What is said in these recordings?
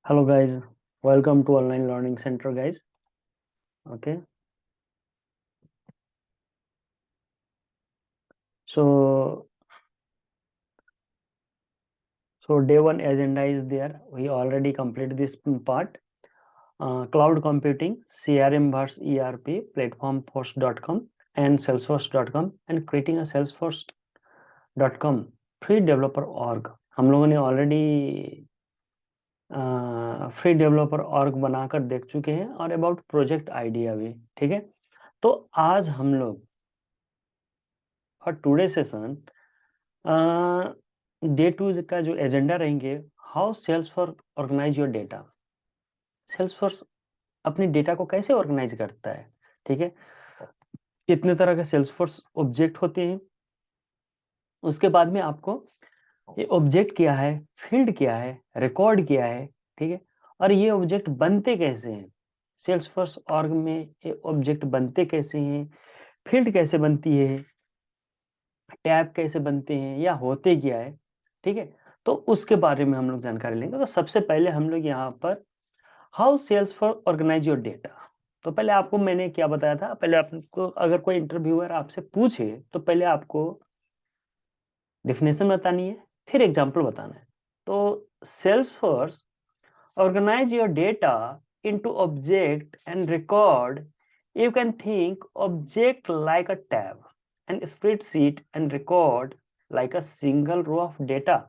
Hello guys, welcome to Online Learning Center guys. Okay, so day one agenda is there. We already completed this part. Cloud computing, CRM versus ERP, platformforce.com and salesforce.com and creating a salesforce.com free developer org. हम लोगों ने already free developer org बनाकर देख चुके हैं और about project idea भी. ठीक है, तो आज हम लोग for today session day two का जो एजेंडा रहेंगे, how Salesforce organise your data. Salesforce अपनी डेटा को कैसे ऑर्गेनाइज करता है. ठीक है, कितने तरह के सेल्सफोर्स ऑब्जेक्ट होते हैं, उसके बाद में आपको ये ऑब्जेक्ट क्या है, फील्ड क्या है, रिकॉर्ड क्या है. ठीक है, और ये ऑब्जेक्ट बनते कैसे हैं, सेल्सफोर्स ऑर्ग में ये ऑब्जेक्ट बनते कैसे हैं, फील्ड कैसे बनती है, टैब कैसे बनते हैं या होते क्या है. ठीक है, तो उसके बारे में हम लोग जानकारी लेंगे. तो सबसे पहले हम लोग यहाँ पर how Salesforce organise your data. तो पहले आपको मैंने क्या बताया था, पहले आपको अगर कोई इंटरव्यूअर आपसे पूछे तो पहले आपको डेफिनेशन बतानी है, फिर एग्जाम्पल बताना है. तो Salesforce organize your data into object and record. You can think object like a tab and spreadsheet and record like a single row of data.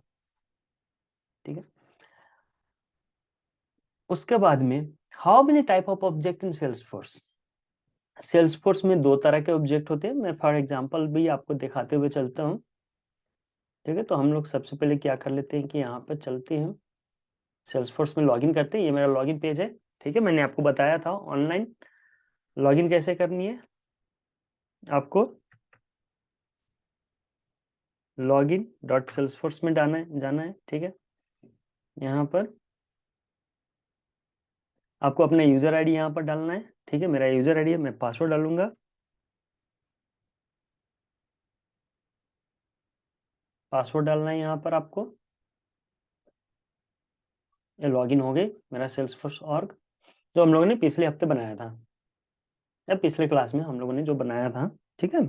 ठीक है, उसके बाद में how many type of object in Salesforce. Salesforce में दो तरह के object होते हैं. मैं फॉर एग्जांपल भी आपको दिखाते हुए चलता हूँ. ठीक है, तो हम लोग सबसे पहले क्या कर लेते हैं कि यहाँ पर चलते हैं, सेल्सफोर्स में लॉगिन करते हैं. ये मेरा लॉगिन पेज है. ठीक है, मैंने आपको बताया था ऑनलाइन लॉगिन कैसे करनी है. आपको लॉगिन डॉट सेल्सफोर्स में जाना है. ठीक है, यहाँ पर आपको अपना यूजर आईडी यहाँ पर डालना है. ठीक है, मेरा यूजर आईडी है, मैं पासवर्ड डालूंगा. पासवर्ड डालना है यहाँ पर आपको. ये लॉगिन हो गई मेरा सेल्सफोर्स ऑर्ग, जो हम लोगों ने पिछले हफ्ते बनाया था या पिछले क्लास में हम लोगों ने जो बनाया था. ठीक है,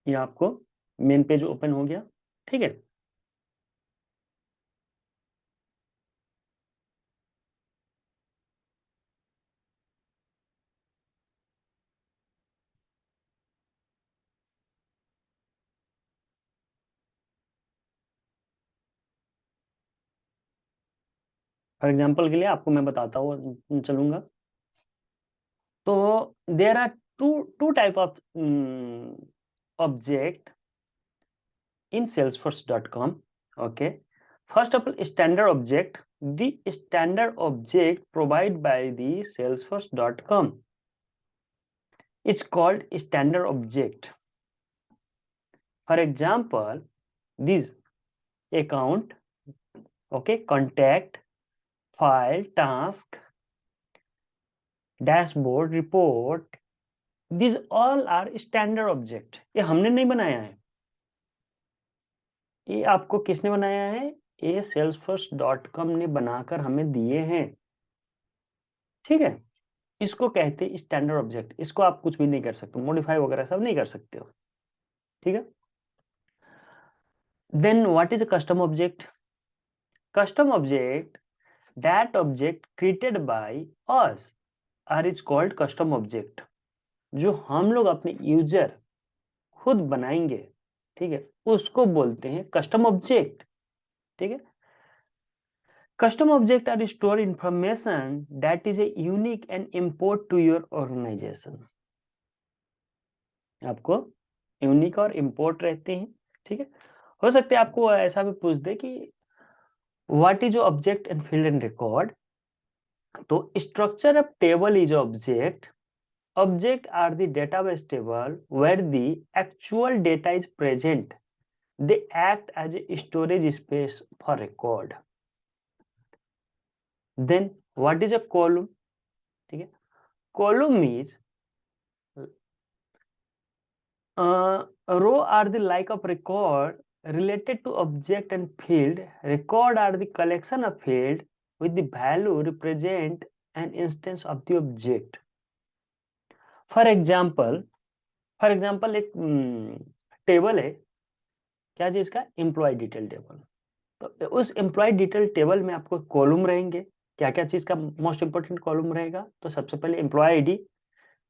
ये आपको मेन पेज ओपन हो गया. ठीक है, फॉर एग्जाम्पल के लिए आपको मैं बताता हूँ चलूंगा. तो there are two two type of object in salesforce.com. Okay, first of all, standard object. The standard object provided by the salesforce.com, it's called standard object. For example, this account, okay, contact, file, task, dashboard, report, these all are standard object. ये हमने नहीं बनाया है, ये आपको किसने बनाया है, ये salesforce.com ने बनाकर हमें दिए हैं. ठीक है, इसको कहते हैं स्टैंडर्ड ऑब्जेक्ट. इसको आप कुछ भी नहीं कर सकते, मॉडिफाई वगैरह सब नहीं कर सकते हो. ठीक है, then what is a custom object. Custom object, that object created by us are is called custom object. जो हम लोग अपने यूजर खुद बनाएंगे, ठीक है, उसको बोलते हैं कस्टम ऑब्जेक्ट. ठीक है, custom object are store information that is a unique and import to your organization. आपको यूनिक और इंपोर्ट रहते हैं. ठीक है, हो सकता है आपको ऐसा भी पूछ दे कि what is object and field and record. तो structure of table is object. Object are the database table where the actual data is present. They act as a storage space for record. Then what is a column. ठीक है, column is row are the like of record related to object and field. Record are the collection of field with the value represent an instance of the object. For example एक table है, क्या चीज का, employ detail table. तो उस employ detail table में आपको column रहेंगे, क्या क्या चीज का मोस्ट इंपोर्टेंट कॉलम रहेगा, तो सबसे पहले employee ID,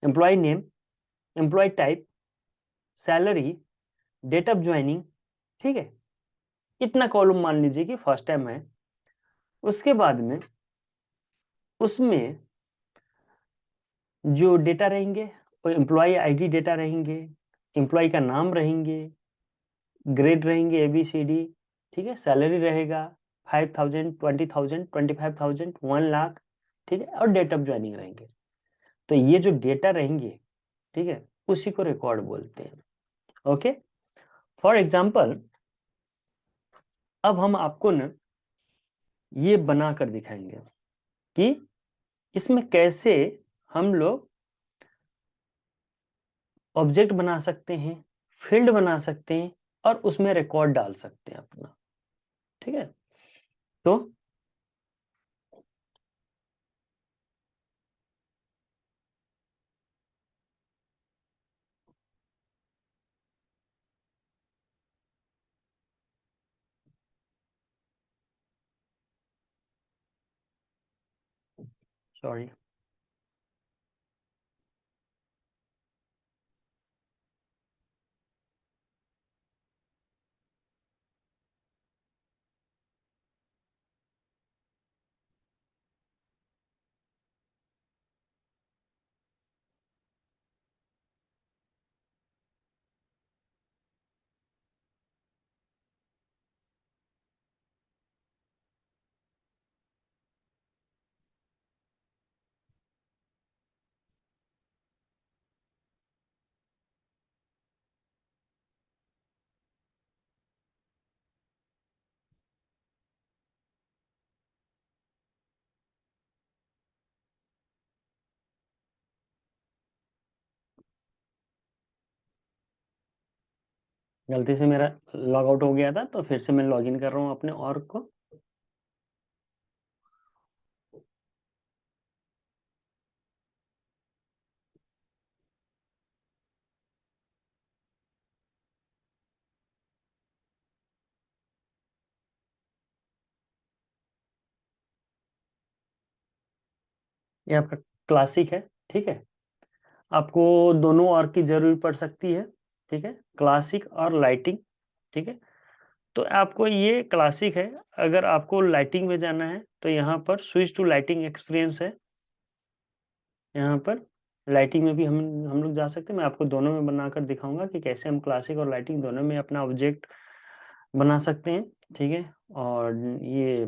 employee name, employee type, salary, date of joining, ठीक है। इतना कॉलम मान लीजिए कि फर्स्ट टाइम है। उसके बाद में उसमें जो डेटा रहेंगे वो एम्प्लॉय आईडी डेटा रहेंगे, एम्प्लॉय का नाम रहेंगे, ग्रेड रहेंगे ABCD, ठीक है। सैलरी रहेगा 5,000, 20,000, 25,000, 1 लाख, ठीक है। और डेट ऑफ ज्वाइनिंग रहेंगे। तो ये जो डेटा रहेंगे, ठीक है, उसी को रिकॉर्ड बोलते हैं। ओके, फॉर एग्जाम्पल अब हम आपको ना ये बना कर दिखाएंगे कि इसमें कैसे हम लोग ऑब्जेक्ट बना सकते हैं, फील्ड बना सकते हैं और उसमें रिकॉर्ड डाल सकते हैं अपना, ठीक है। तो सॉरी, गलती से मेरा लॉग आउट हो गया था, तो फिर से मैं लॉग इन कर रहा हूँ अपने ऑर्ग को। ये आपका क्लासिक है, ठीक है। आपको दोनों ऑर्ग की जरूरत पड़ सकती है, ठीक है, क्लासिक और लाइटिंग, ठीक है। तो आपको ये क्लासिक है। अगर आपको लाइटिंग में जाना है तो यहाँ पर स्विच टू लाइटिंग एक्सपीरियंस है। यहाँ पर लाइटिंग में भी हम लोग जा सकते हैं। मैं आपको दोनों में बनाकर दिखाऊंगा कि कैसे हम क्लासिक और लाइटिंग दोनों में अपना ऑब्जेक्ट बना सकते हैं, ठीक है। और ये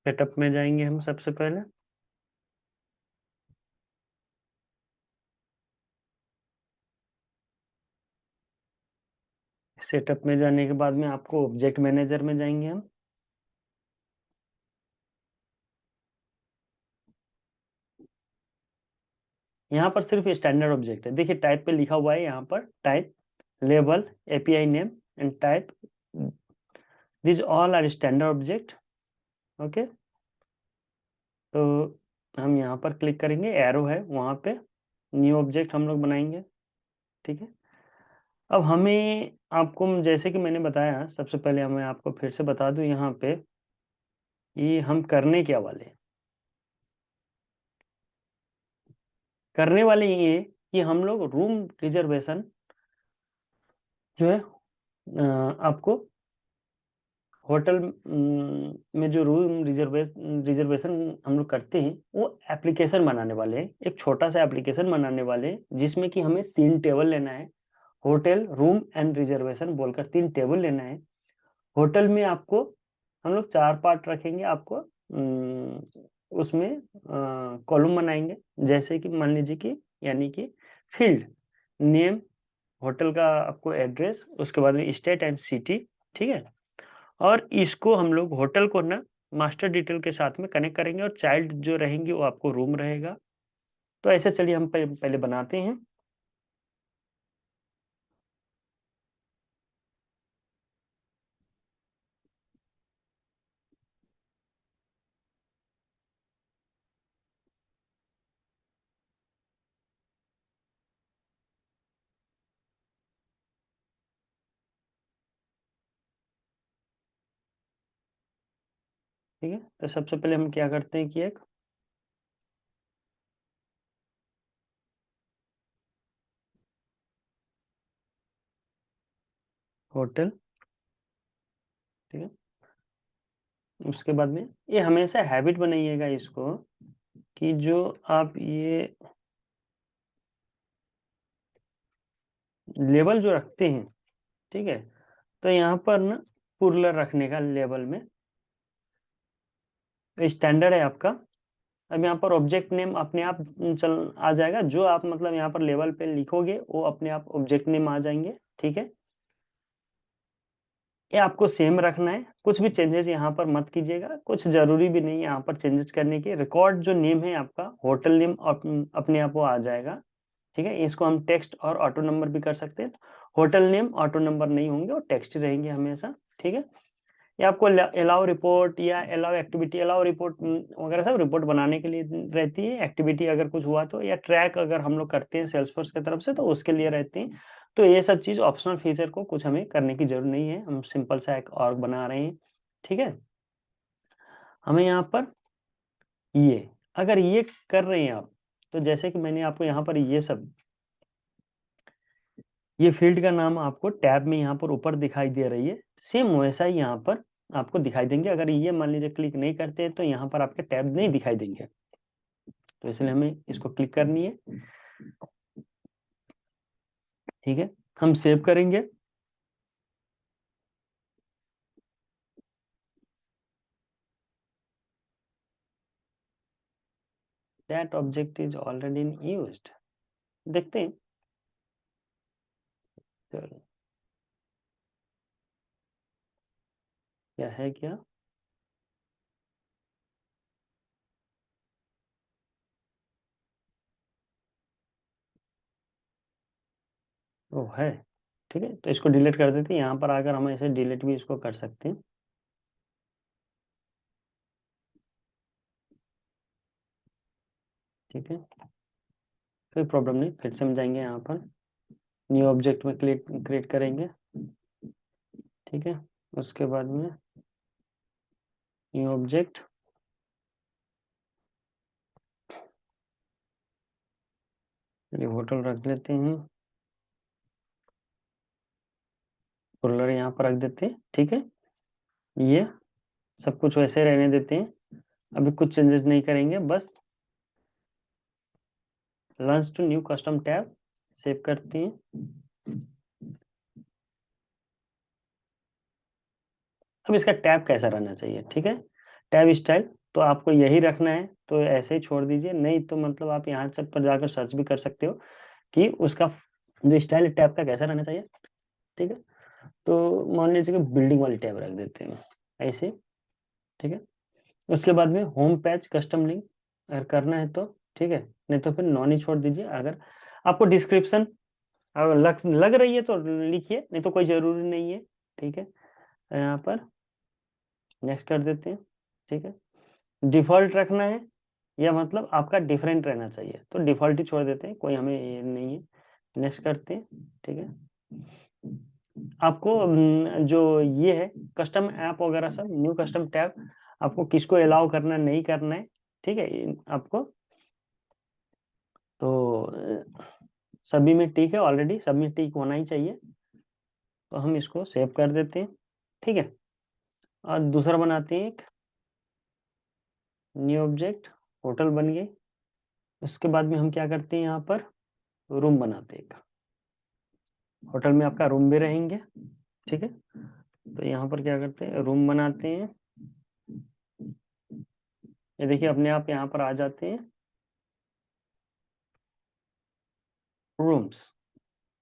सेटअप में जाएंगे हम सबसे पहले। सेटअप में जाने के बाद में आपको ऑब्जेक्ट मैनेजर में जाएंगे हम। यहाँ पर सिर्फ स्टैंडर्ड ऑब्जेक्ट है। देखिए टाइप पे लिखा हुआ है यहाँ पर, type, label, API name and type, this all are standard object. Okay, तो हम यहाँ पर क्लिक करेंगे, एरो है वहाँ पे, न्यू ऑब्जेक्ट हम लोग बनाएंगे, ठीक है। अब हमें आपको जैसे कि मैंने बताया, सबसे पहले मैं आपको फिर से बता दूं यहाँ पे कि हम करने क्या वाले हैं। करने वाले ये कि हम लोग रूम रिजर्वेशन जो है आपको होटल में जो रूम रिजर्वेशन हम लोग करते हैं वो एप्लीकेशन बनाने वाले हैं। एक छोटा सा एप्लीकेशन बनाने वाले हैं जिसमें कि हमें 3 टेबल लेना है। होटल, रूम एंड रिजर्वेशन बोलकर 3 टेबल लेना है। होटल में आपको हम लोग 4 पार्ट रखेंगे आपको उसमें कॉलम बनाएँगे। जैसे कि मान लीजिए कि यानी कि फ़ील्ड, नेम, होटल का आपको एड्रेस, उसके बाद में स्टेट एंड सिटी, ठीक है? और इसको हम लोग होटल को ना मास्टर डिटेल के साथ में कनेक्ट करेंगे और चाइल्ड जो रहेंगी वो आपको रूम रहेगा। तो ऐसे चलिए हम पहले बनाते हैं। ठीक है? तो सबसे पहले हम क्या करते हैं कि एक होटल, ठीक है? उसके बाद में ये हमेशा हैबिट बनाइएगा इसको कि जो आप ये लेबल जो रखते हैं, ठीक है? तो यहाँ पर ना पुरलर रखने का लेबल में स्टैंडर्ड है आपका। अब यहाँ पर ऑब्जेक्ट नेम अपने आप चल आ जाएगा। जो आप मतलब यहाँ पर लेवल पे लिखोगे, वो अपने आप ऑब्जेक्ट नेम आ जाएँगे, ठीक है? ये आपको सेम रखना है, कुछ भी चेंजेज़ यहाँ पर मत कीजिएगा, कुछ ज़रूरी भी नहीं है यहाँ पर चेंजेज़ करने की। रिकॉर्ड जो नेम है आपका, होटल नेम अपने आप वो आ जाएगा, ठीक है? इसको हम टेक्स्ट और ऑटो नंबर भी कर सकते हैं। होटल नेम ऑटो नंबर नहीं होंगे, वो टेक्स्ट ही रहेंगे हमेशा, ठीक है? ये आपको अलाउ रिपोर्ट या अलाउ एक्टिविटी, अलाउ रिपोर्ट वगैरह सब रिपोर्ट बनाने के लिए रहती है। एक्टिविटी अगर कुछ हुआ तो, या ट्रैक अगर हम लोग करते हैं सेल्सफोर्स की तरफ से तो उसके लिए रहती हैं। तो ये सब चीज़ ऑप्शनल फीचर को कुछ हमें करने की ज़रूरत नहीं है। हम सिंपल सा एक ऑर्ग बना रहे हैं, ठीक है? हमें यहाँ पर ये अगर ये कर रहे हैं आप, तो जैसे कि मैंने आपको यहाँ पर ये सब ये फ़ील्ड का नाम आपको टैब में यहाँ पर ऊपर दिखाई दे रही है, सेम वैसा ही यहाँ पर आपको दिखाई देंगे। अगर ये मान लीजिए क्लिक नहीं करते हैं, तो यहाँ पर आपके टैब नहीं दिखाई देंगे। तो इसलिए हमें इसको क्लिक करनी है, ठीक है? हम सेव करेंगे। That object is already in used. देखते हैं। चलो, क्या है क्या? ओह! है, ठीक है? तो इसको डिलीट कर देते हैं। यहाँ पर आकर हम ऐसे डिलीट भी इसको कर सकते हैं, ठीक है? कोई प्रॉब्लम नहीं, फिर से हम जाएँगे यहाँ पर, न्यू ऑब्जेक्ट में क्लिक क्रिएट करेंगे, ठीक है? उसके बाद में न्यू ऑब्जेक्ट, चलिए होटल रख लेते हैं, रोलर यहाँ पर रख देते हैं, ठीक है? ये सब कुछ वैसे रहने देते हैं। अभी कुछ चेंजेस नहीं करेंगे, बस launch to new custom tab save करते हैं। अब इसका टैब कैसा रहना चाहिए, ठीक है? टैब स्टाइल तो आपको यही रखना है, तो ऐसे ही छोड़ दीजिए, नहीं तो मतलब आप यहाँ से पर जाकर सर्च भी कर सकते हो कि उसका जो स्टाइल टैब का कैसा रहना चाहिए, ठीक है? तो मान लीजिए कि बिल्डिंग वाली टैब रख देते हैं, ऐसे, ठीक है? उसके बाद में होम पेज कस्टम लिंक अगर करना है तो, ठीक है? नहीं तो फिर नॉन ही छोड़ दीजिए। अगर आपको डिस्क्रिप्शन अगर लग रही है तो लिखिए, नहीं तो कोई ज़रूरी नहीं है, ठीक है? यहाँ पर नेक्स्ट कर देते हैं, ठीक है? डिफ़ॉल्ट रखना है या मतलब आपका डिफरेंट रहना चाहिए, तो डिफ़ॉल्ट ही छोड़ देते हैं, कोई हमें ये नहीं है। नेक्स्ट करते हैं, ठीक है? आपको जो ये है कस्टम ऐप वगैरह सब न्यू कस्टम टैब आपको किसको अलाउ करना है, नहीं करना है, ठीक है? आपको तो सभी में टिक है ऑलरेडी, सब में टिक होना ही चाहिए। तो हम इसको सेव कर देते हैं, ठीक है? और दूसरा बनाते हैं एक न्यू ऑब्जेक्ट, होटल बन गई। उसके बाद में हम क्या करते हैं यहाँ पर रूम बनाते हैं एक। होटल में आपका रूम भी रहेंगे, ठीक है? तो यहाँ पर क्या करते हैं रूम बनाते हैं, ये देखिए अपने आप यहाँ पर आ जाते हैं रूम्स।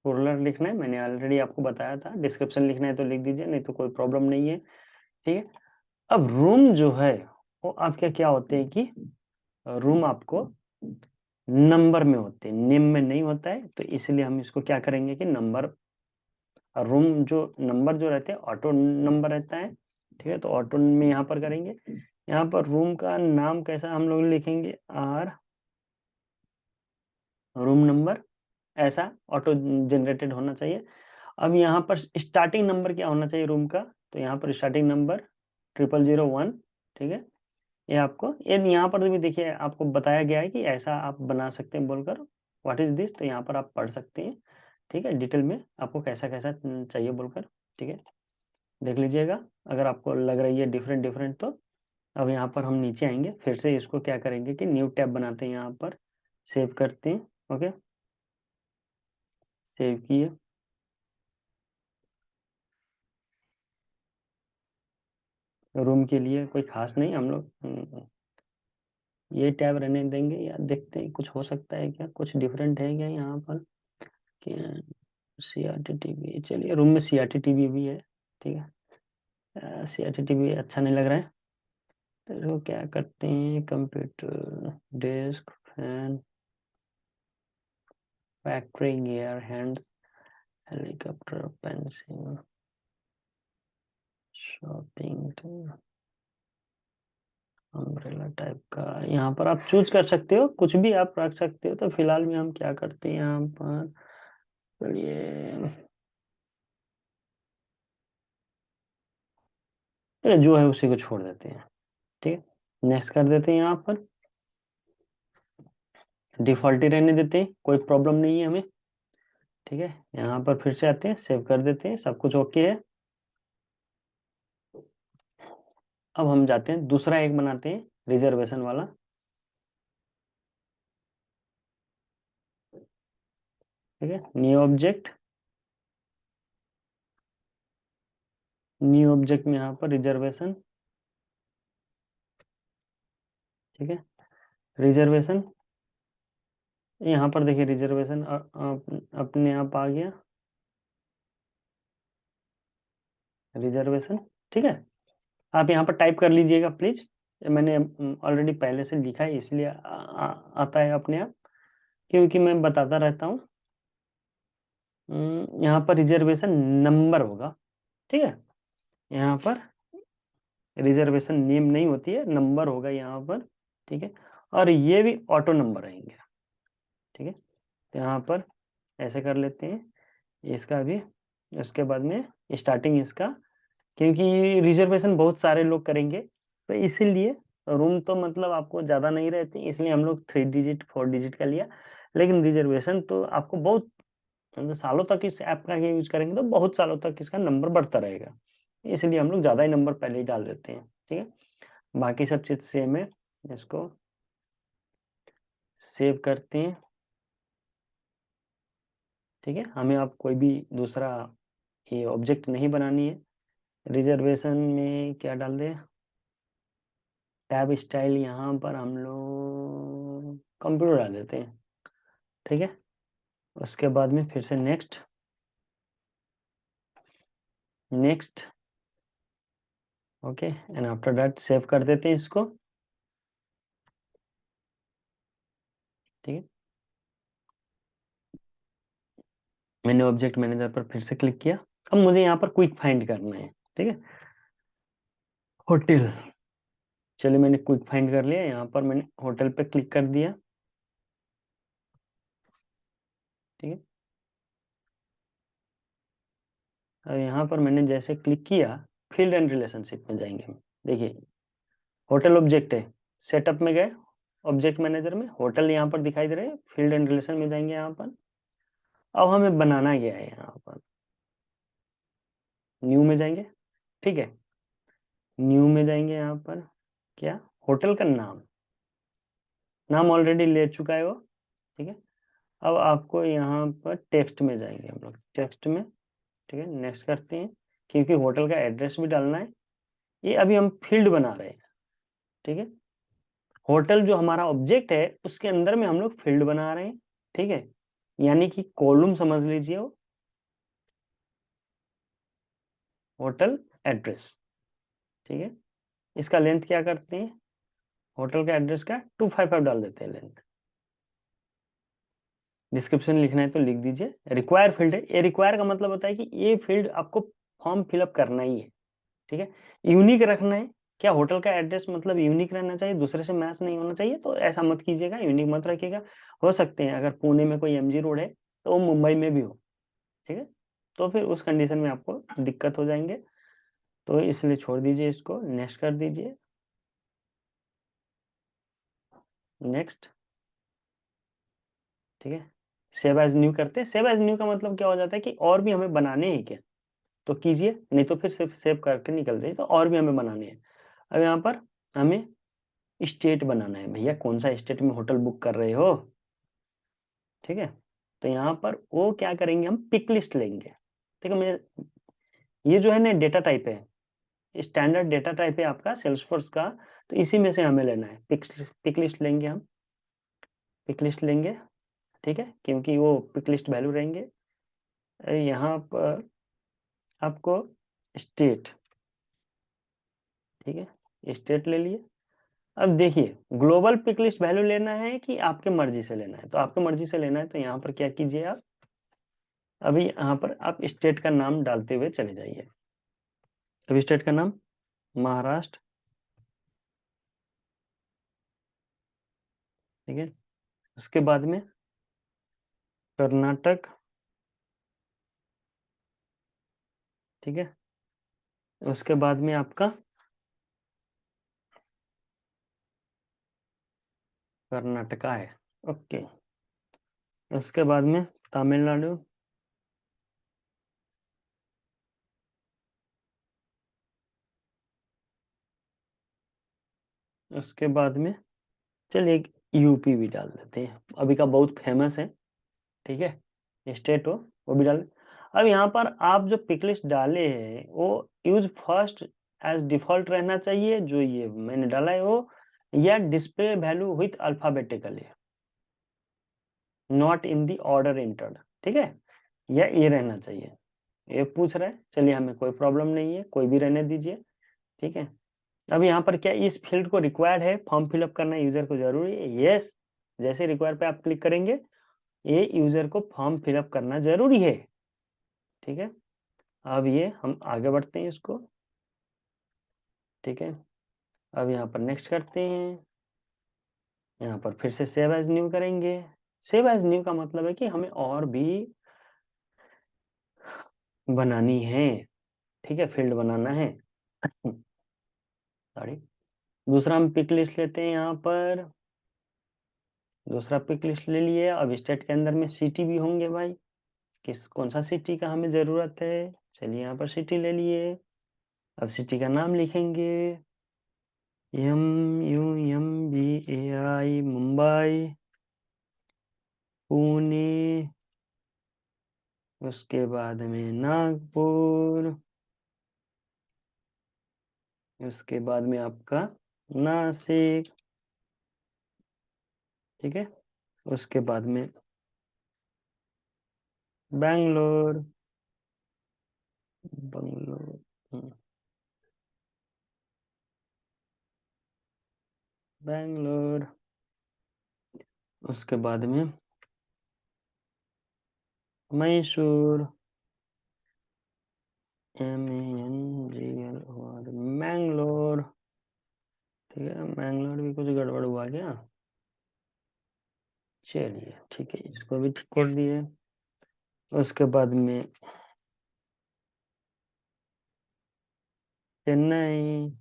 प्लूरल लिखना है, मैंने ऑलरेडी आपको बताया था। डिस्क्रिप्शन लिखना है तो लिख दीजिए, नहीं तो कोई प्रॉब्लम नहीं है, ठीक है। अब रूम जो है वो आपके क्या होते हैं कि रूम आपको नंबर में होते हैं, नेम में नहीं होता है, तो इसलिए हम इसको क्या करेंगे कि नंबर, रूम जो नंबर जो रहते हैं ऑटो नंबर रहता है, ठीक है। तो ऑटो में यहाँ पर करेंगे, यहाँ पर रूम का नाम कैसा हम लोग लिखेंगे, आर रूम नंबर, ऐसा ऑटो जनरेटेड होना चाहिए। अब यहाँ पर स्टार्टिंग नंबर क्या होना चाहिए रूम का, तो यहाँ पर स्टार्टिंग नंबर 0001, ठीक है। ये आपको ये यहाँ पर भी देखिए आपको बताया गया है कि ऐसा आप बना सकते हैं बोलकर, व्हाट इज दिस, तो यहाँ पर आप पढ़ सकते हैं, ठीक है, डिटेल में आपको कैसा कैसा चाहिए बोलकर, ठीक है। देख लीजिएगा अगर आपको लग रही है डिफरेंट डिफरेंट तो। अब यहाँ पर हम नीचे आएंगे, फिर से इसको क्या करेंगे कि न्यू टैब बनाते हैं, यहाँ पर सेव करते हैं, ओके, सेव किए। रूम के लिए कोई खास नहीं हम लोग ये टैब रहने देंगे, या देखते हैं कुछ हो सकता है क्या, कुछ डिफरेंट है क्या यहाँ पर, क्या CRT टीवी, चलिए रूम में CRT टीवी भी है, ठीक है। CRT टीवी अच्छा नहीं लग रहा है, तो क्या करते हैं, computer desk fan factoring air hands helicopter pencil shopping umbrella type का, यहाँ पर आप चूज कर सकते हो, कुछ भी आप रख सकते हो। तो फिलहाल में हम क्या करते हैं यहाँ पर, चलिए ये जो है उसी को छोड़ देते हैं, ठीक है। नेक्स्ट कर देते हैं, यहाँ पर डिफॉल्ट ही रहने देते हैं, कोई प्रॉब्लम नहीं है हमें, ठीक है। यहाँ पर फिर से आते हैं, सेव कर देते हैं, सब कुछ ओके है। अब हम जाते हैं दूसरा एक बनाते हैं रिजर्वेशन वाला, ठीक है। न्यू ऑब्जेक्ट में यहाँ पर रिजर्वेशन, ठीक है। रिजर्वेशन यहाँ पर देखिए रिजर्वेशन अपने आप आ गया रिजर्वेशन, ठीक है। आप यहाँ पर टाइप कर लीजिएगा प्लीज, मैंने ऑलरेडी पहले से लिखा है इसलिए आता है अपने आप, क्योंकि मैं बताता रहता हूँ। यहाँ पर रिजर्वेशन नंबर होगा, ठीक है। यहाँ पर रिजर्वेशन नेम नहीं होती है, नंबर होगा यहाँ पर, ठीक है। और ये भी ऑटो नंबर रहेंगे, ठीक है। तो यहाँ पर ऐसे कर लेते हैं इसका भी, उसके बाद में स्टार्टिंग इसका, क्योंकि रिजर्वेशन बहुत सारे लोग करेंगे, तो इसीलिए रूम तो मतलब आपको ज़्यादा नहीं रहती, इसलिए हम लोग 3 डिजिट 4 डिजिट का लिया। लेकिन रिजर्वेशन तो आपको बहुत मतलब सालों तक इस ऐप का यूज करेंगे तो बहुत सालों तक इसका नंबर बढ़ता रहेगा, इसलिए हम लोग ज़्यादा ही नंबर पहले ही डाल देते हैं, ठीक है। बाकी सब चीज़ सेम है, इसको सेव करते हैं, ठीक है। हमें अब कोई भी दूसरा ये ऑब्जेक्ट नहीं बनानी है। रिजर्वेशन में क्या डाल दें, टैब स्टाइल यहाँ पर हम लोग कंप्यूटर डाल देते हैं, ठीक है। उसके बाद में फिर से next next, okay, and after that save कर देते हैं इसको, ठीक है। मैंने ऑब्जेक्ट मैनेजर पर फिर से क्लिक किया। अब मुझे यहाँ पर क्विक फाइंड करना है, ठीक है। होटल, चलिए मैंने क्विक फाइंड कर लिया, यहाँ पर मैंने होटल पे क्लिक कर दिया, ठीक है। अब यहाँ पर मैंने जैसे क्लिक किया, फील्ड एंड रिलेशनशिप में जाएंगे हम, देखिए होटल ऑब्जेक्ट है, सेटअप में गए, ऑब्जेक्ट मैनेजर में होटल यहाँ पर दिखाई दे रहे हैं, फील्ड एंड रिलेशन में जाएंगे यहाँ पर। अब हमें बनाना क्या है, यहाँ पर न्यू में जाएंगे, ठीक है। न्यू में जाएंगे यहाँ पर, क्या होटल का नाम, नाम ऑलरेडी ले चुका है वो, ठीक है। अब आपको यहाँ पर टेक्स्ट में जाएंगे हम लोग, टेक्स्ट में, ठीक है। नेक्स्ट करते हैं, क्योंकि होटल का एड्रेस भी डालना है, ये अभी हम फील्ड बना रहे हैं, ठीक है। होटल जो हमारा ऑब्जेक्ट है उसके अंदर में हम लोग फील्ड बना रहे हैं, ठीक है, यानी कि कॉलम समझ लीजिए वो होटल एड्रेस, ठीक है। इसका लेंथ क्या करते हैं, होटल का एड्रेस का 255 डाल देते हैं लेंथ। डिस्क्रिप्शन लिखना है तो लिख दीजिए। रिक्वायर फील्ड है, ये रिक्वायर का मतलब होता है कि ये फील्ड आपको फॉर्म फिलअप करना ही है, ठीक है। यूनिक रखना है, क्या होटल का एड्रेस मतलब यूनिक रहना चाहिए, दूसरे से मैच नहीं होना चाहिए, तो ऐसा मत कीजिएगा, यूनिक मत रखिएगा। हो सकते हैं अगर पुणे में कोई एमजी रोड है तो वो मुंबई में भी हो, ठीक है, तो फिर उस कंडीशन में आपको दिक्कत हो जाएंगे, तो इसलिए छोड़ दीजिए, इसको नेक्स्ट कर दीजिए। नेक्स्ट, ठीक है। सेव एज न्यू करते हैं। सेव एज न्यू का मतलब क्या हो जाता है कि और भी हमें बनाने हैं क्या, तो कीजिए, नहीं तो फिर सिर्फ सेव करके निकल जाइए, तो और भी हमें बनाने हैं। अब यहाँ पर हमें स्टेट बनाना है, भैया कौन सा स्टेट में होटल बुक कर रहे हो, ठीक है। तो यहाँ पर वो क्या करेंगे, हम पिक लिस्ट लेंगे, ठीक है। मैं ये जो है ना डेटा टाइप है, स्टैंडर्ड डेटा टाइप है आपका सेल्सफोर्स का, तो इसी में से हमें लेना है। पिक लिस्ट लेंगे हम, पिक लिस्ट लेंगे, ठीक है, क्योंकि वो पिक लिस्ट वैल्यू रहेंगे। यहाँ पर आपको स्टेट, ठीक है, स्टेट ले लिए। अब देखिए ग्लोबल पिक लिस्ट वैल्यू लेना है कि आपके मर्जी से लेना है, तो आपके मर्जी से लेना है तो यहाँ पर क्या कीजिए आप, अभी यहाँ पर आप स्टेट का नाम डालते हुए चले जाइए। अभी स्टेट का नाम महाराष्ट्र, ठीक है। उसके बाद में कर्नाटक, ठीक है। उसके बाद में आपका कर्नाटका है, ओके। उसके बाद में तमिलनाडु, उसके बाद में चलिए एक यूपी भी डाल देते हैं, अभी का बहुत फेमस है, ठीक है, स्टेट हो वो भी डाल। अब यहाँ पर आप जो पिक लिस्ट डाले हैं वो यूज फर्स्ट एज डिफॉल्ट रहना चाहिए, जो ये मैंने डाला है वो, या display value with alphabetically not in the order entered, ठीक है, या ये रहना चाहिए। ये पूछ रहा है, चलिए हमें कोई प्रॉब्लम नहीं है, कोई भी रहने दीजिए, ठीक है। अब यहाँ पर क्या इस फील्ड को रिक्वायर्ड है फॉर्म फिलअप करना यूजर को जरूरी है, यस। जैसे रिक्वायर पे आप क्लिक करेंगे ये यूजर को फॉर्म फिलअप करना जरूरी है, ठीक है। अब ये हम आगे बढ़ते हैं इसको, ठीक है। अब यहाँ पर नेक्स्ट करते हैं, यहाँ पर फिर से सेव एज न्यू करेंगे। सेव एज न्यू का मतलब है कि हमें और भी बनानी है, ठीक है, फील्ड बनाना है। सॉरी। दूसरा हम पिक लिस्ट लेते हैं, यहाँ पर दूसरा पिक लिस्ट ले लिए। अब स्टेट के अंदर में सिटी भी होंगे भाई, कौन सा सिटी का हमें ज़रूरत है, चलिए यहाँ पर सिटी ले लिए। अब सिटी का नाम लिखेंगे, MUMBAI, मुंबई, पुणे, उसके बाद में नागपुर, उसके बाद में आपका नासिक, ठीक है। उसके बाद में बैंगलोर, बंगलोर, बैंगलोर। उसके बाद में मैसूर, MANGLOR, मैंगलोर, ठीक है। मैंगलोर भी कुछ गड़बड़ हुआ क्या, चलिए ठीक है, इसको भी ठीक कर दिए। उसके बाद में चेन्नई,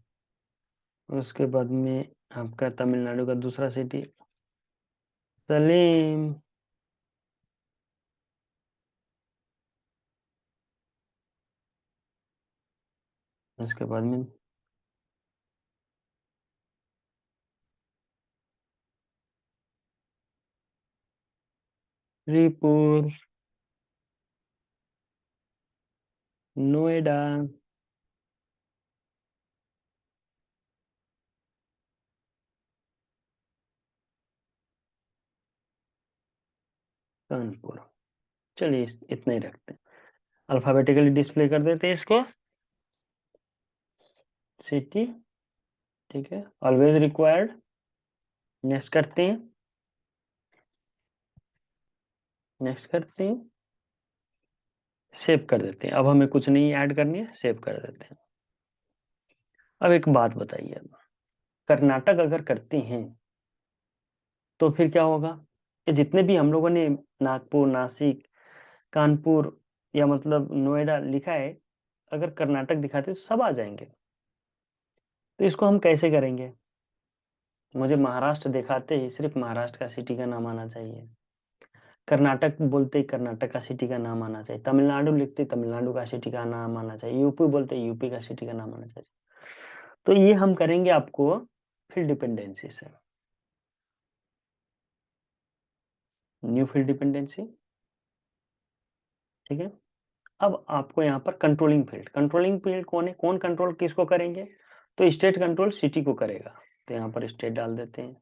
उसके बाद में आपका तमिलनाडु का दूसरा सिटी सलीम, उसके बाद में श्रीपुर, नोएडा, कानपुर। चलिए इतना ही रखते हैं, अल्फाबेटिकली डिस्प्ले कर देते हैं इसको। सिटी, ठीक है, ऑलवेज रिक्वायर्ड। नेक्स्ट करते हैं, नेक्स्ट करते हैं, सेव कर देते हैं। अब हमें कुछ नहीं ऐड करनी है, सेव कर देते हैं। अब एक बात बताइए, कर्नाटक अगर करते हैं तो फिर क्या होगा? ये जितने भी हम लोगों ने नागपुर, नासिक, कानपुर या मतलब नोएडा लिखा है, अगर कर्नाटक दिखाते तो सब आ जाएंगे। तो इसको हम कैसे करेंगे? मुझे महाराष्ट्र दिखाते ही सिर्फ महाराष्ट्र का सिटी का नाम आना चाहिए, कर्नाटक बोलते ही कर्नाटक का सिटी का नाम आना चाहिए, तमिलनाडु लिखते ही तमिलनाडु का सिटी का नाम आना चाहिए, यूपी बोलते ही यूपी का सिटी का नाम आना चाहिए। तो ये हम करेंगे आपको फील्ड डिपेंडेंसी से, न्यू फील्ड डिपेंडेंसी, ठीक है। अब आपको यहाँ पर कंट्रोलिंग फील्ड कौन है, कौन कंट्रोल किसको करेंगे? तो स्टेट कंट्रोल सिटी को करेगा, तो यहाँ पर स्टेट डाल देते हैं,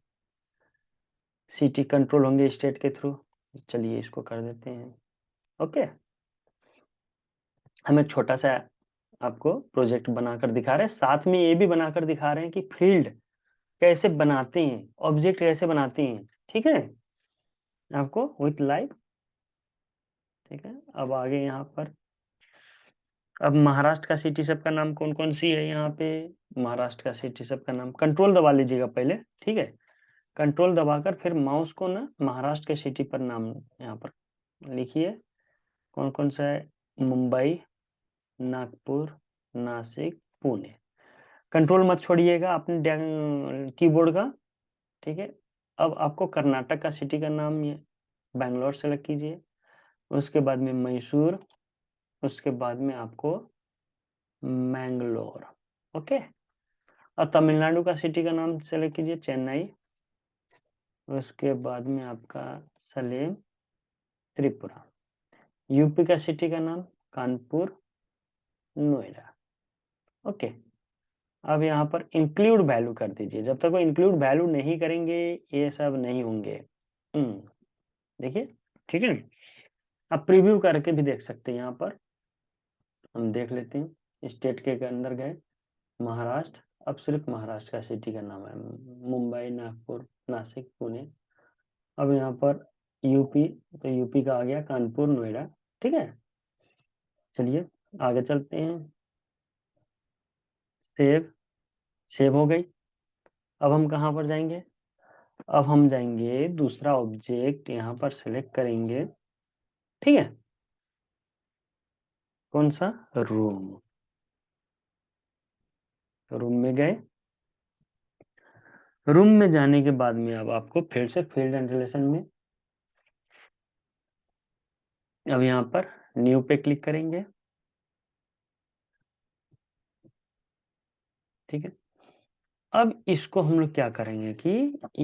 सिटी कंट्रोल होंगे स्टेट के थ्रू। चलिए इसको कर देते हैं, ओके। हम एक छोटा सा आपको प्रोजेक्ट बनाकर दिखा रहे हैं, साथ में ये भी बनाकर दिखा रहे हैं कि फील्ड कैसे बनाते हैं, ऑब्जेक्ट कैसे बनाते हैं, ठीक है, आपको विथ लाइव, ठीक है। अब आगे यहाँ पर, अब महाराष्ट्र का सिटी सब का नाम कौन कौन सी है यहाँ पे? महाराष्ट्र का सिटी सब का नाम, कंट्रोल दबा लीजिएगा पहले, ठीक है, कंट्रोल दबाकर फिर माउस को ना महाराष्ट्र के सिटी पर नाम यहाँ पर लिखिए, कौन कौन सा है? मुंबई, नागपुर, नासिक, पुणे। कंट्रोल मत छोड़िएगा अपने कीबोर्ड का, ठीक है। अब आपको कर्नाटक का सिटी का नाम ये बैंगलोर सेलेक्ट कीजिए, उसके बाद में मैसूर, उसके बाद में आपको मैंगलोर, ओके। और तमिलनाडु का सिटी का नाम सेलेक्ट कीजिए, चेन्नई, उसके बाद में आपका सलेम, त्रिपुरा। यूपी का सिटी का नाम कानपुर, नोएडा, ओके। अब यहाँ पर इंक्लूड वैल्यू कर दीजिए, जब तक वो इंक्लूड वैल्यू नहीं करेंगे ये सब नहीं होंगे। देखिए, ठीक है। अब प्रीव्यू करके भी देख सकते हैं, यहाँ पर हम देख लेते हैं, स्टेट के अंदर गए, महाराष्ट्र, अब सिर्फ महाराष्ट्र का सिटी का नाम है मुंबई, नागपुर, नासिक, पुणे। अब यहाँ पर यूपी, तो यूपी का आ गया कानपुर, नोएडा, ठीक है। चलिए आगे चलते हैं, सेव, सेव हो गई। अब हम कहाँ पर जाएंगे? अब हम जाएंगे दूसरा ऑब्जेक्ट यहाँ पर सिलेक्ट करेंगे, ठीक है, कौन सा? रूम। रूम में गए, रूम में जाने के बाद में अब आपको फिर से फील्ड एंड रिलेशन में, अब यहाँ पर न्यू पे क्लिक करेंगे, ठीक है। अब इसको हम लोग क्या करेंगे कि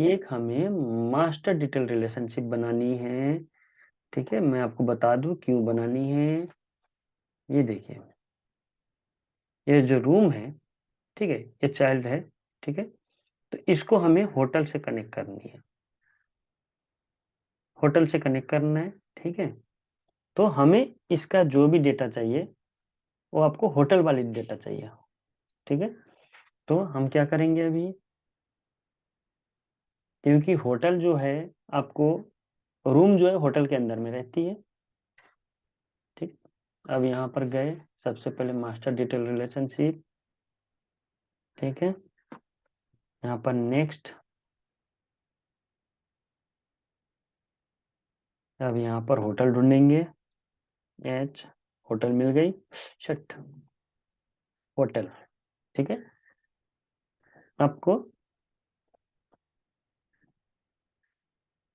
एक हमें मास्टर डिटेल रिलेशनशिप बनानी है, ठीक है। मैं आपको बता दूं क्यों बनानी है। ये देखिए, ये जो रूम है, ठीक है, ये चाइल्ड है, ठीक है। तो इसको हमें होटल से कनेक्ट करनी है, होटल से कनेक्ट करना है, ठीक है। तो हमें इसका जो भी डेटा चाहिए वो आपको होटल वाली डेटा चाहिए, ठीक है। तो हम क्या करेंगे अभी, क्योंकि होटल जो है आपको, रूम जो है होटल के अंदर में रहती है, ठीक। अब यहाँ पर गए, सबसे पहले मास्टर डिटेल रिलेशनशिप, ठीक है, यहाँ पर नेक्स्ट। अब यहाँ पर होटल ढूंढेंगे, एच, होटल मिल गई, शट, होटल, ठीक है। आपको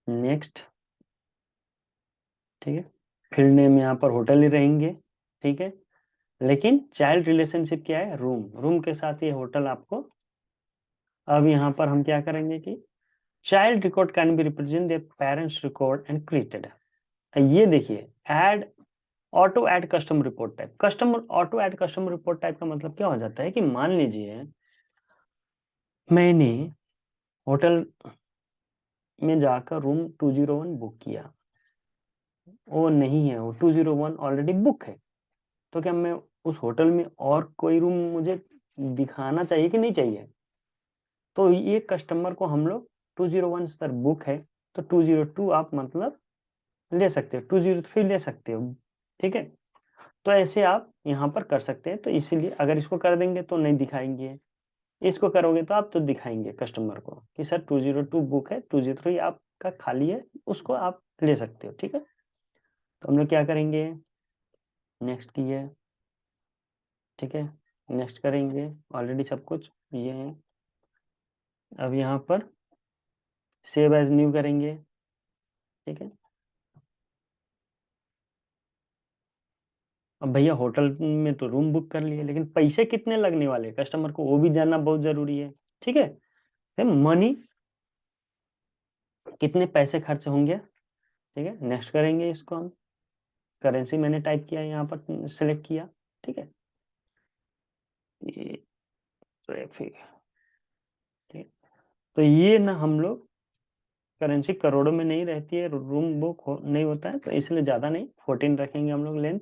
नेक्स्ट, ठीक है, फील्ड नेम यहाँ पर होटल ही रहेंगे, ठीक है। लेकिन चाइल्ड रिलेशनशिप क्या है? रूम, रूम के साथ ये होटल आपको। अब यहाँ पर हम क्या करेंगे कि child record can be represent the parents record and created. ये देखिए, add auto add custom report type, auto add custom report type का मतलब क्या हो जाता है कि मान लीजिए मैंने होटल में जाकर रूम 201 बुक किया, वो नहीं है, वो 201 ऑलरेडी बुक है। तो क्या मैं उस होटल में और कोई रूम मुझे दिखाना चाहिए कि नहीं चाहिए? तो ये कस्टमर को हम लोग 201 सर बुक है, तो 202 आप मतलब ले सकते हो, 203 ले सकते हो, ठीक है? तो ऐसे आप यहाँ पर कर सकते हैं। तो इसीलिए अगर इसको कर देंगे तो नहीं दिखाएँगे, इसको करोगे तो आप तो दिखाएँगे कस्टमर को कि सर 202 बुक है, 203 आपका खाली है, उसको आप ले सकते हो, ठीक है? तो हम लोग क्या करेंगे, नेक्स्ट किए, ठीक है? नेक्स्ट करेंगे, ऑलरेडी सब कुछ ये है। अब यहाँ पर सेव एज़ न्यू करेंगे, ठीक है? अब भैया होटल में तो रूम बुक कर लिए, लेकिन पैसे कितने लगने वाले हैं कस्टमर को वो भी जानना बहुत ज़रूरी है, ठीक है? मनी कितने पैसे खर्च होंगे, ठीक है? नेक्स्ट करेंगे इसको हम, करेंसी मैंने टाइप किया यहाँ पर सेलेक्ट किया, ठीक है? ये ट्रैफिक, ठीक है? तो ये ना हम लोग करेंसी करोड़ों में नहीं रहती है, रूम बुक नहीं होता है, तो इसलिए ज़्यादा नहीं 14 रखेंगे हम लोग लेंथ।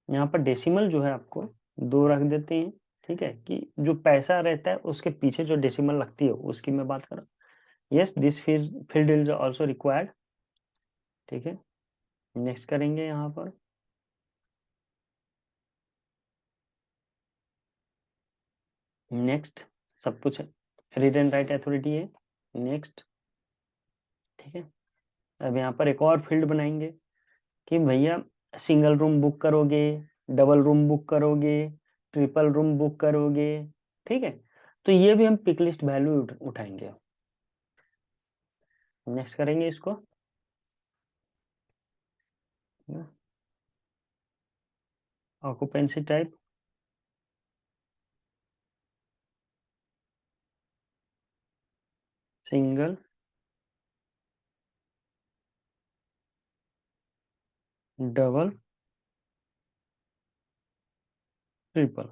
यहाँ पर डेसिमल जो है आपको 2 रख देते हैं, ठीक है? कि जो पैसा रहता है उसके पीछे जो डेसिमल लगती है उसकी मैं बात कर रहा हूँ। Yes this field is also required, ठीक है? नेक्स्ट करेंगे यहाँ पर, नेक्स्ट सब कुछ है, रीड एंड राइट अथॉरिटी है, नेक्स्ट, ठीक है? अब यहाँ पर एक और फील्ड बनाएंगे कि भैया सिंगल रूम बुक करोगे, डबल रूम बुक करोगे, ट्रिपल रूम बुक करोगे, ठीक है? तो ये भी हम पिक लिस्ट वैल्यू उठाएंगे। नेक्स्ट करेंगे इसको, occupancy type, single, double, triple,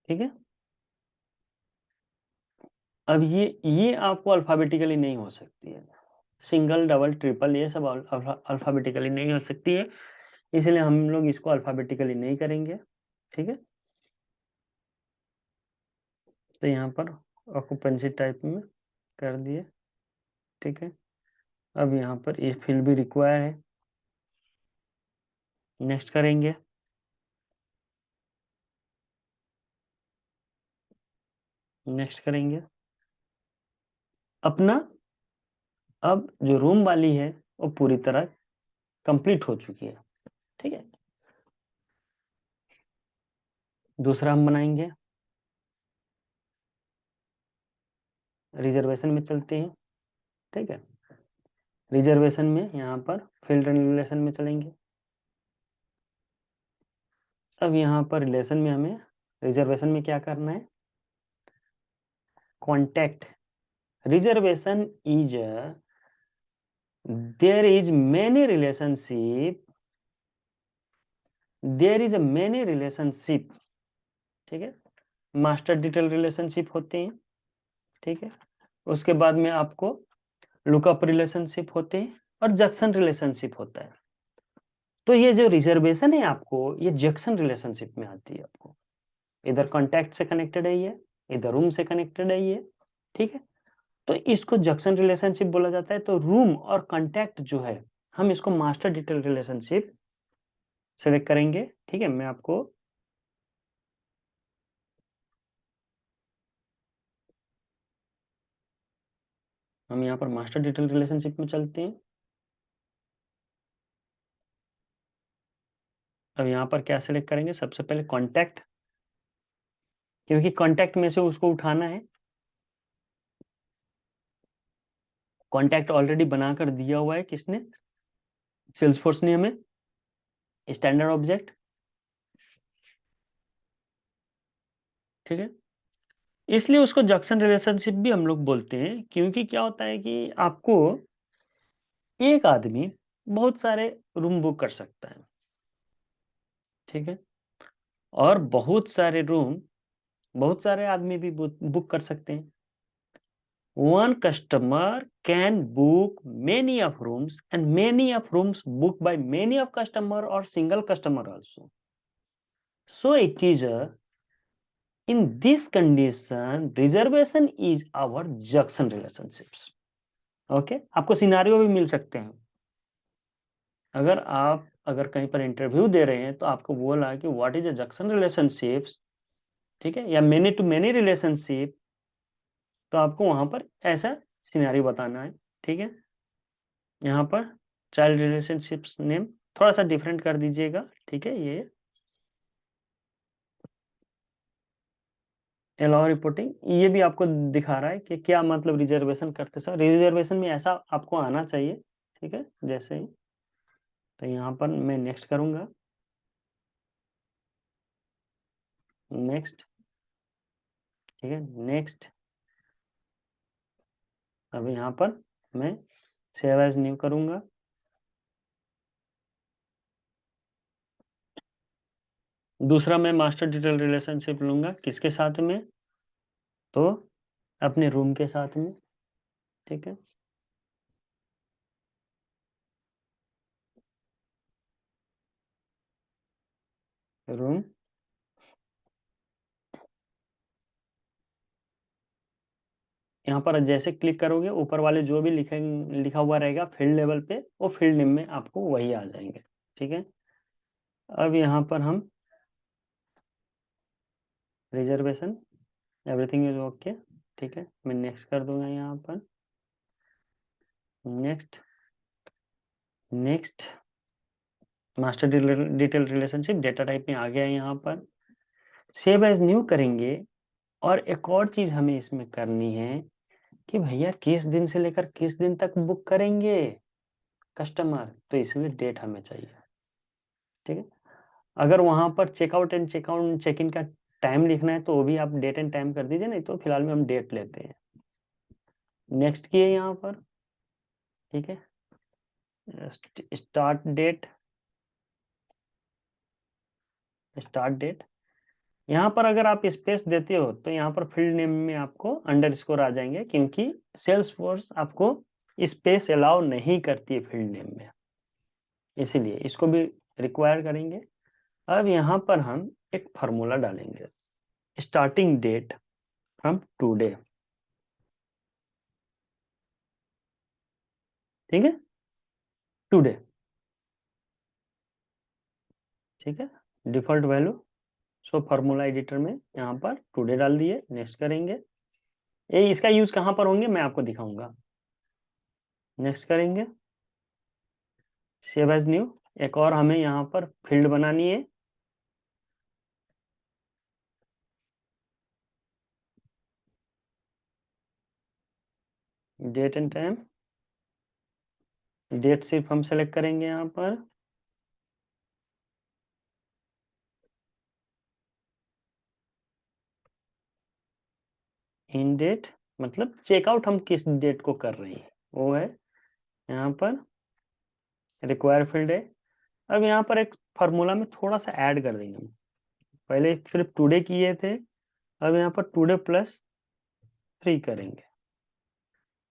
ठीक है? अब ये आपको अल्फाबेटिकली नहीं हो सकती है, सिंगल, डबल, ट्रिपल ये सब अल्फाबेटिकली नहीं हो सकती है, इसलिए हम लोग इसको अल्फाबेटिकली नहीं करेंगे, ठीक है? तो यहाँ पर ऑक्यूपेंसी टाइप में कर दिए, ठीक है? अब यहाँ पर ये फील्ड भी रिक्वायर है, नेक्स्ट करेंगे, नेक्स्ट करेंगे। अपना अब जो रूम वाली है वो पूरी तरह कंप्लीट हो चुकी है, ठीक है? दूसरा हम बनाएंगे, रिजर्वेशन में चलते हैं, ठीक है? रिजर्वेशन में यहाँ पर फील्ड एंड रिलेशन में चलेंगे। अब यहाँ पर रिलेशन में हमें रिजर्वेशन में क्या करना है, contact reservation is there is many relationship, there is a many relationship, ठीक है? मास्टर डिटेल रिलेशनशिप होते हैं, ठीक है? उसके बाद में आपको लुकअप रिलेशनशिप होते हैं और जंक्शन रिलेशनशिप होता है। तो ये जो रिजर्वेशन है आपको ये जंक्शन रिलेशनशिप में आती है आपको, इधर कॉन्टैक्ट से कनेक्टेड है ये, इधर रूम से कनेक्टेड है ये, ठीक है? तो इसको जंक्शन रिलेशनशिप बोला जाता है। तो रूम और कॉन्टैक्ट जो है हम इसको मास्टर डिटेल रिलेशनशिप सेलेक्ट करेंगे, ठीक है? मैं आपको हम यहाँ पर मास्टर डिटेल रिलेशनशिप में चलते हैं। अब यहाँ पर क्या सेलेक्ट करेंगे, सबसे पहले कॉन्टैक्ट, क्योंकि कॉन्टैक्ट में से उसको उठाना है। कॉन्टैक्ट ऑलरेडी बनाकर दिया हुआ है किसने, सेल्सफोर्स ने हमें, स्टैंडर्ड ऑब्जेक्ट, ठीक है? इसलिए उसको जंक्शन रिलेशनशिप भी हम लोग बोलते हैं, क्योंकि क्या होता है कि आपको एक आदमी बहुत सारे रूम बुक कर सकता है, ठीक है? और बहुत सारे रूम बहुत सारे आदमी भी बुक कर सकते हैं। one customer can book many of rooms and many of rooms booked by many of customer or single customer also. So it is a in this condition reservation is our junction relationships. Okay आपको scenario भी मिल सकते हैं अगर कहीं पर interview दे रहे हैं तो आपको बोला कि what is a junction relationships ठीक है या मेनी टू मेनी रिलेशनशिप तो आपको वहां पर ऐसा सिनेरियो बताना है ठीक है यहाँ पर चाइल्ड रिलेशनशिप्स नेम थोड़ा सा डिफरेंट कर दीजिएगा ठीक है ये अलाउ रिपोर्टिंग ये भी आपको दिखा रहा है कि क्या मतलब रिजर्वेशन करते सर रिजर्वेशन में ऐसा आपको आना चाहिए ठीक है जैसे ही तो यहाँ पर मैं नेक्स्ट करूंगा नेक्स्ट ठीक है नेक्स्ट अब यहाँ पर मैं सेव एज न्यू करूंगा दूसरा मैं मास्टर डिटेल रिलेशनशिप लूंगा किसके साथ में तो अपने रूम के साथ में ठीक है रूम यहाँ पर जैसे क्लिक करोगे ऊपर वाले जो भी लिखा हुआ रहेगा फील्ड लेवल पे वो फील्ड नेम में आपको वही आ जाएंगे ठीक है अब यहाँ पर हम रिजर्वेशन एवरीथिंग इज ओके ठीक है मैं नेक्स्ट कर दूंगा यहाँ पर next next master detail relationship data type में आ गया है यहाँ पर सेव एज न्यू करेंगे और एक और चीज हमें इसमें करनी है कि भैया किस दिन से लेकर किस दिन तक बुक करेंगे कस्टमर तो इसलिए डेट हमें चाहिए ठीक है अगर वहां पर चेकआउट चेक इन का टाइम लिखना है तो वो भी आप डेट एंड टाइम कर दीजिए नहीं तो फिलहाल में हम डेट लेते हैं नेक्स्ट किए यहाँ पर ठीक है स्टार्ट डेट स्टार्ट डेट यहाँ पर अगर आप स्पेस देते हो तो यहाँ पर फील्ड नेम में आपको अंडरस्कोर आ जाएंगे क्योंकि सेल्स फोर्स आपको स्पेस अलाउ नहीं करती है फील्ड नेम में इसीलिए इसको भी रिक्वायर करेंगे अब यहाँ पर हम एक फार्मूला डालेंगे स्टार्टिंग डेट फ्रॉम टुडे ठीक है टुडे ठीक है default value so formula editor में यहाँ पर टुडे डाल दिए नेक्स्ट करेंगे ये इसका यूज कहाँ पर होंगे मैं आपको दिखाऊंगा नेक्स्ट करेंगे सेव एज न्यू एक और हमें यहाँ पर फील्ड बनानी है डेट एंड टाइम डेट सिर्फ हम सेलेक्ट करेंगे यहाँ पर इन डेट मतलब चेकआउट हम किस डेट को कर रहे हैं वो है यहाँ पर रिक्वायर फील्ड है अब यहाँ पर एक फार्मूला में थोड़ा सा ऐड कर देंगे हम पहले सिर्फ टुडे किए थे अब यहाँ पर टुडे प्लस 3 करेंगे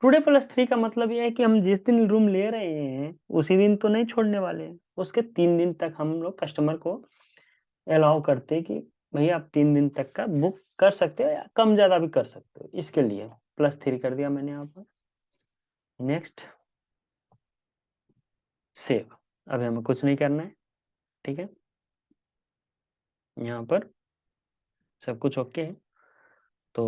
टुडे प्लस 3 का मतलब ये है कि हम जिस दिन रूम ले रहे हैं उसी दिन तो नहीं छोड़ने वाले हैं उसके 3 दिन तक हम लोग कस्टमर को अलाउ करते हैं कि भैया आप 3 दिन तक का बुक कर सकते हो या कम ज्यादा भी कर सकते हो इसके लिए +3 कर दिया मैंने यहाँ पर नेक्स्ट सेव अभी हमें कुछ नहीं करना है ठीक है यहाँ पर सब कुछ ओके है तो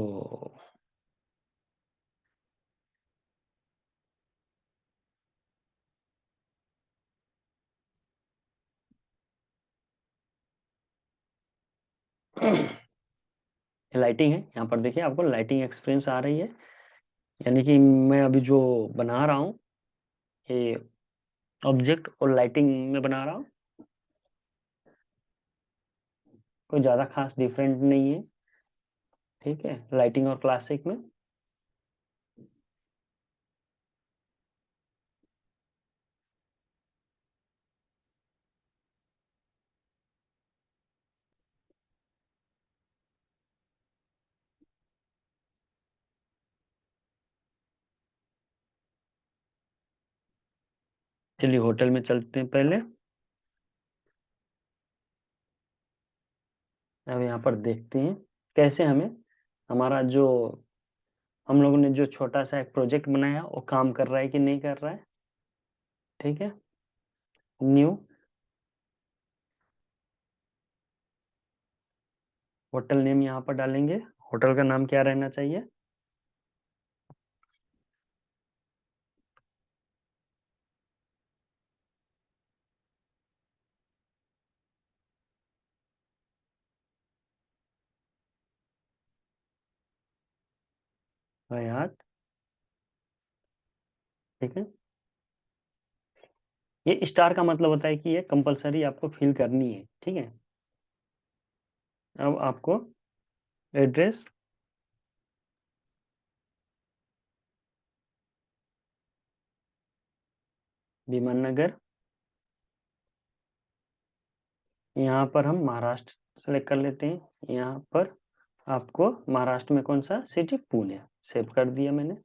लाइटिंग है यहाँ पर देखिए आपको लाइटिंग एक्सपीरियंस आ रही है यानी कि मैं अभी जो बना रहा हूँ ये ऑब्जेक्ट और लाइटिंग में बना रहा हूँ कोई ज़्यादा खास डिफरेंट नहीं है ठीक है लाइटिंग और क्लासिक में चलिए होटल में चलते हैं पहले। अब यहाँ पर देखते हैं कैसे हमें हमारा जो हम लोगों ने जो छोटा सा एक प्रोजेक्ट बनाया वो काम कर रहा है कि नहीं कर रहा है। ठीक है, न्यू होटल नेम यहाँ पर डालेंगे। होटल का नाम क्या रहना चाहिए? हयात। ठीक है, ये स्टार का मतलब होता है कि ये कंपलसरी आपको फिल करनी है। ठीक है, अब आपको एड्रेस, विमान नगर, यहाँ पर हम महाराष्ट्र सेलेक्ट कर लेते हैं। यहाँ पर आपको महाराष्ट्र में कौन सा सिटी? पुणे। सेव कर दिया मैंने।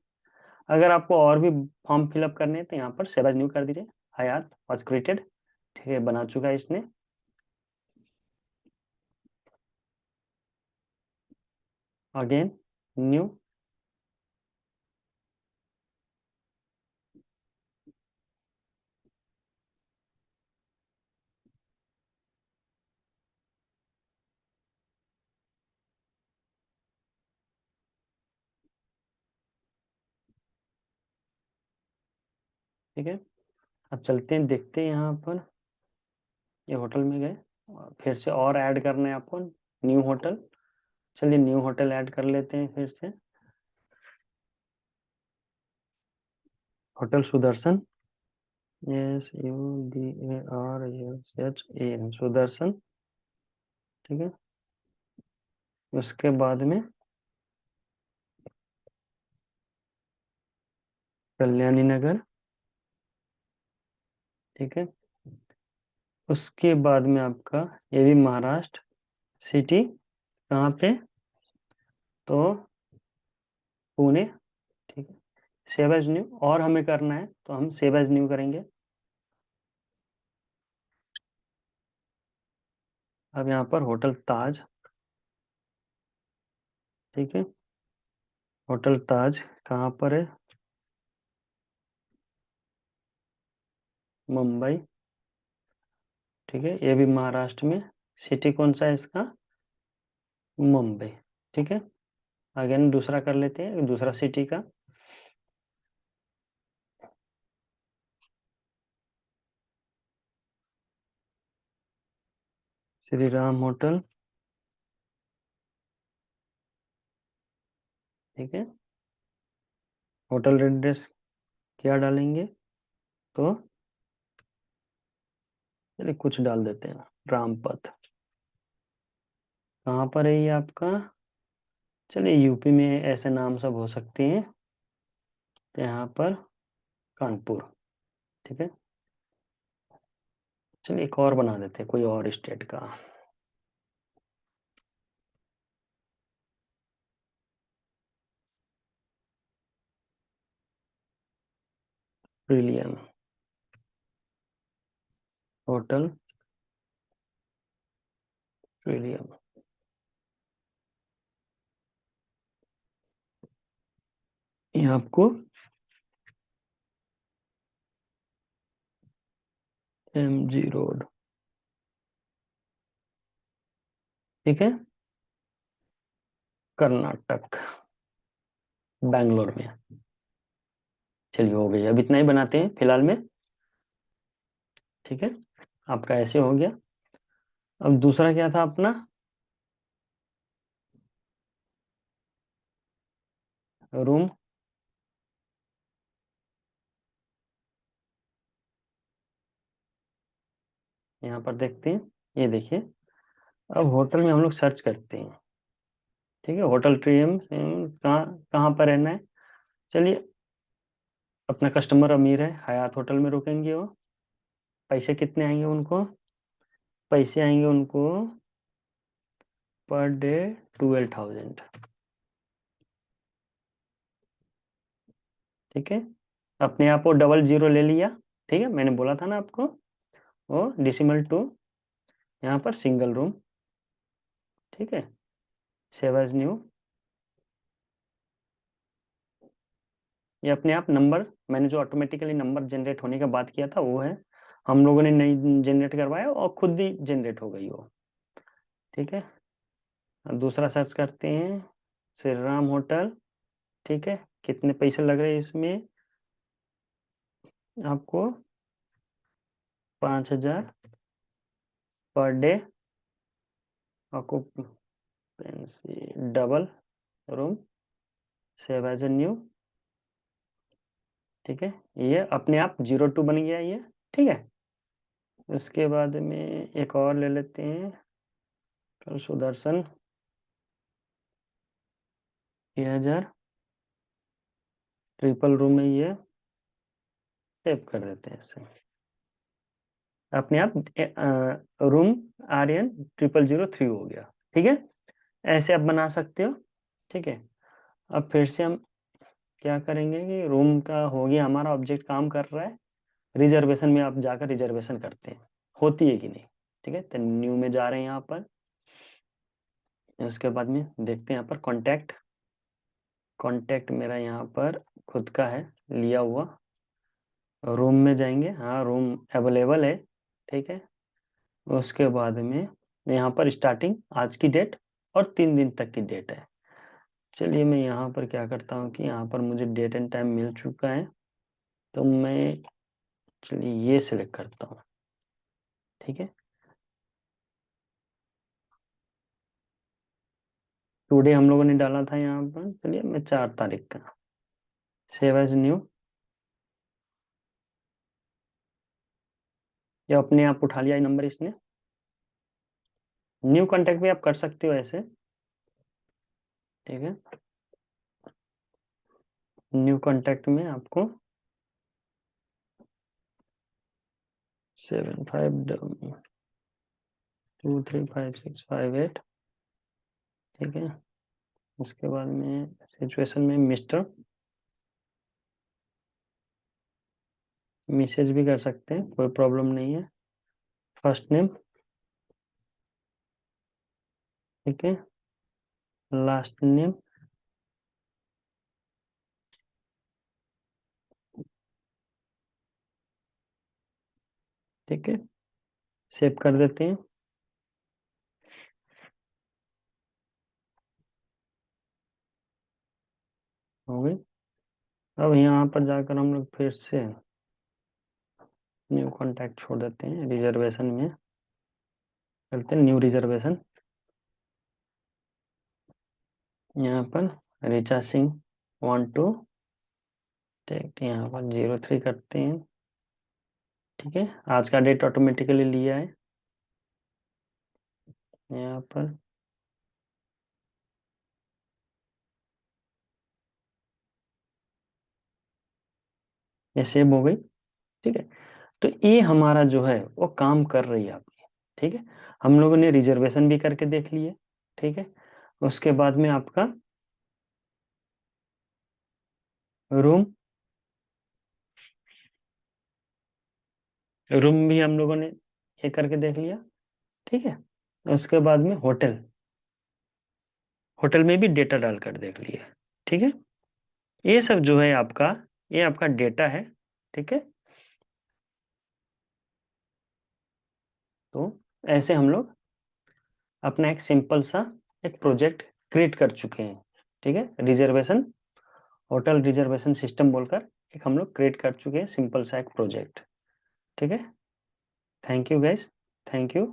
अगर आपको और भी फॉर्म फिलअप करने हैं तो यहाँ पर सेव एज न्यू कर दीजिए। हयात वॉज क्रिएटेड। ठीक है, बना चुका है इसने। Again new. ठीक है, अब चलते हैं, देखते हैं यहाँ पर। ये होटल में गए, फिर से और ऐड करना है आपको न्यू होटल। चलिए न्यू होटल ऐड कर लेते हैं फिर से। Hotel Sudarshan, SUDARSHAN, Sudarshan. ठीक है, उसके बाद में कल्याणी नगर। ठीक है, उसके बाद में आपका ये भी महाराष्ट्र सिटी, कहाँ पे? तो पुणे। ठीक है, सेव एज न्यू और हमें करना है तो हम सेव एज न्यू करेंगे। अब यहाँ पर होटल ताज। ठीक है, होटल ताज कहाँ पर है? मुंबई। ठीक है, ये भी महाराष्ट्र में। सिटी कौन सा है इसका? मुंबई। ठीक है, अगेन दूसरा कर लेते हैं, दूसरा सिटी का। श्री राम होटल। ठीक है, होटल एड्रेस क्या डालेंगे? तो चलिए कुछ डाल देते हैं, रामपथ। कहाँ पर है ये आपका? चलिए यूपी में ऐसे नाम सब हो सकते हैं, तो यहाँ पर कानपुर। ठीक है, चलिए एक और बना देते हैं कोई और स्टेट का। Trillion hotel, trillion. ये आपको MG रोड। ठीक है, कर्नाटक, बैंगलोर में। चलिए हो गई, अब इतना ही बनाते हैं फिलहाल में। ठीक है, आपका ऐसे हो गया। अब दूसरा क्या था अपना? रूम। यहाँ पर देखते हैं, ये देखिए। अब होटल में हम लोग सर्च करते हैं। ठीक है, होटल ट्रियम कहाँ कहाँ पर रहना है? चलिए, अपना कस्टमर अमीर है, हयात होटल में रुकेंगे वो। पैसे कितने आएंगे उनको? पैसे आएंगे उनको पर डे 12,000। ठीक है, अपने आप वो डबल जीरो ले लिया। ठीक है, मैंने बोला था ना आपको, वो डेसिमल टू, यहाँ पर सिंगल रूम, ठीक है, सेव एज न्यू। ये अपने आप नंबर, मैंने जो ऑटोमेटिकली नंबर जनरेट होने का बात किया था वो है, हम लोगों ने नहीं जनरेट करवाया और खुद ही जनरेट हो गई वो, ठीक है। अब दूसरा सर्च करते हैं, श्री राम होटल, ठीक है, कितने पैसे लग रहे हैं इसमें आपको, 5,000 per day, occupancy double room, save as a new, ठीक है। ये अपने आप 02 बन गया ये, ठीक है। उसके बाद में एक और ले लेते हैं, सुदर्शन 6,000, ट्रिपल रूम है ये, सेव कर देते हैं इसे। अपने आप रूम RN 0003 हो गया, ठीक है। ऐसे आप बना सकते हो, ठीक है। अब फिर से हम क्या करेंगे कि रूम का हो गया, हमारा ऑब्जेक्ट काम कर रहा है, रिजर्वेशन में आप जाकर रिजर्वेशन करते हैं, होती है कि नहीं, ठीक है। तो न्यू में जा रहे हैं यहाँ पर, उसके बाद में देखते हैं यहाँ पर कॉन्टैक्ट, कॉन्टैक्ट मेरा यहाँ पर खुद का है लिया हुआ, रूम में जाएंगे, हाँ रूम अवेलेबल है, ठीक है। उसके बाद में यहाँ पर स्टार्टिंग आज की डेट और 3 दिन तक की डेट है। चलिए मैं यहाँ पर क्या करता हूँ कि यहाँ पर मुझे डेट एंड टाइम मिल चुका है, तो मैं चलिए ये सिलेक्ट करता हूँ, ठीक है। टुडे हम लोगों ने डाला था यहाँ पर, चलिए मैं 4 तारीख का, सेव एज न्यू, ये अपने आप उठा लिया नंबर इसने। न्यू कॉन्टैक्ट भी आप कर सकते हो ऐसे, ठीक है। न्यू कॉन्टैक्ट में आपको 75235658, ठीक है। उसके बाद में सिचुएशन में मिस्टर, मैसेज भी कर सकते हैं, कोई प्रॉब्लम नहीं है। फर्स्ट नेम, ठीक है, लास्ट नेम, ठीक है, सेव कर देते हैं, हो गई। अब यहाँ पर जाकर हम लोग फिर से न्यू कॉन्टैक्ट छोड़ देते हैं, रिजर्वेशन में करते हैं न्यू रिजर्वेशन, यहाँ पर ऋचा सिंह 12, ठीक है, यहाँ पर 03 करते हैं, ठीक है। आज का डेट ऑटोमेटिकली लिया है यहाँ पर, ये सेव हो गई, ठीक है। तो ये हमारा जो है वो काम कर रही है आपकी, ठीक है। हम लोगों ने रिजर्वेशन भी करके देख लिए, ठीक है। उसके बाद में आपका रूम, रूम भी हम लोगों ने ये करके देख लिया, ठीक है। उसके बाद में होटल, होटल में भी डेटा डालकर देख लिया, ठीक है। ये सब जो है आपका, ये आपका डेटा है, ठीक है। तो ऐसे हम लोग अपना एक सिंपल सा एक प्रोजेक्ट क्रिएट कर चुके हैं, ठीक है। रिजर्वेशन, होटल रिजर्वेशन सिस्टम बोलकर एक हम लोग क्रिएट कर चुके हैं सिंपल सा एक प्रोजेक्ट, ठीक है। Thank you guys, thank you.